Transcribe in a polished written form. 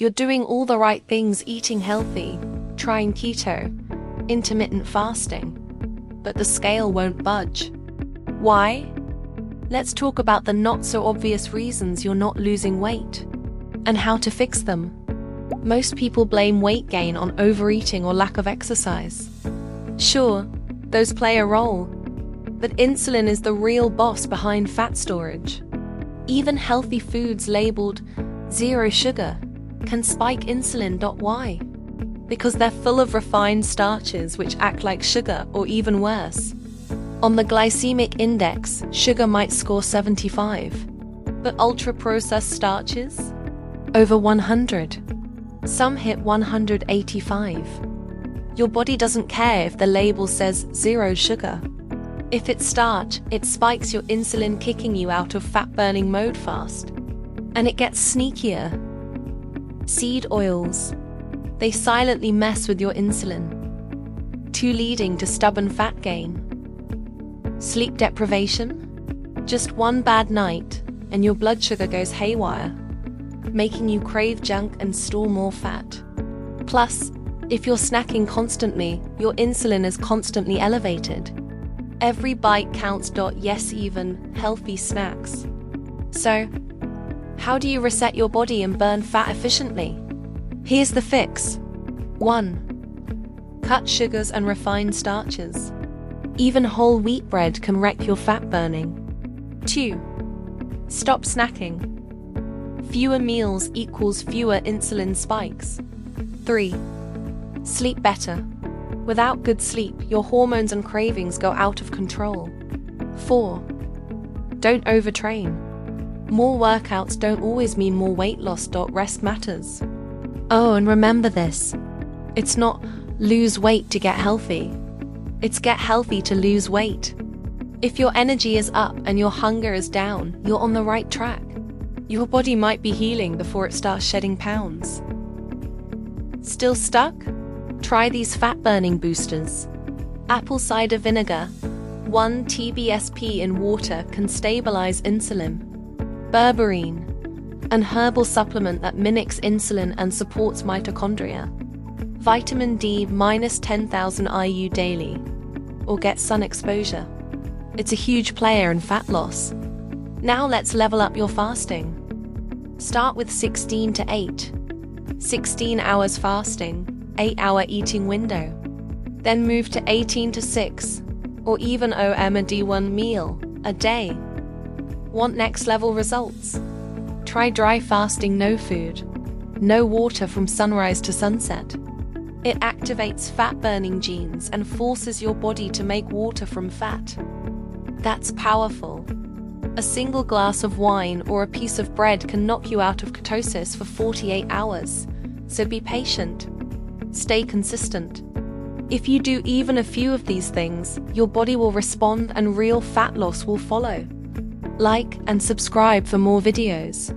You're doing all the right things, eating healthy, trying keto, intermittent fasting, but the scale won't budge. Why? Let's talk about the not-so-obvious reasons you're not losing weight and how to fix them. Most people blame weight gain on overeating or lack of exercise. Sure, those play a role, but insulin is the real boss behind fat storage. Even healthy foods labeled zero sugar can spike insulin. Why? Because they're full of refined starches which act like sugar, or even worse. On the glycemic index, sugar might score 75, but ultra-processed starches? Over 100. Some hit 185. Your body doesn't care if the label says zero sugar. If it's starch, it spikes your insulin, kicking you out of fat-burning mode fast. And it gets sneakier. Seed oils. They silently mess with your insulin, too, leading to stubborn fat gain. Sleep deprivation? Just one bad night, and your blood sugar goes haywire, making you crave junk and store more fat. Plus, if you're snacking constantly, your insulin is constantly elevated. Every bite counts. Yes, even healthy snacks. So, how do you reset your body and burn fat efficiently? Here's the fix. 1. Cut sugars and refined starches. Even whole wheat bread can wreck your fat burning. 2. Stop snacking. Fewer meals equals fewer insulin spikes. 3. Sleep better. Without good sleep, your hormones and cravings go out of control. 4. Don't overtrain. More workouts don't always mean more weight loss. Rest matters. Oh, and remember this. It's not lose weight to get healthy. It's get healthy to lose weight. If your energy is up and your hunger is down, you're on the right track. Your body might be healing before it starts shedding pounds. Still stuck? Try these fat-burning boosters. Apple cider vinegar, 1 TBSP in water, can stabilize insulin. Berberine, an herbal supplement that mimics insulin and supports mitochondria. Vitamin D -10,000 IU daily. Or get sun exposure. It's a huge player in fat loss. Now let's level up your fasting. Start with 16 to 8. 16 hours fasting, 8-hour eating window. Then move to 18 to 6, or even a D1 meal a day. Want next level results? Try dry fasting, no food, no water from sunrise to sunset. It activates fat-burning genes and forces your body to make water from fat. That's powerful. A single glass of wine or a piece of bread can knock you out of ketosis for 48 hours. So be patient. Stay consistent. If you do even a few of these things, your body will respond and real fat loss will follow. Like and subscribe for more videos.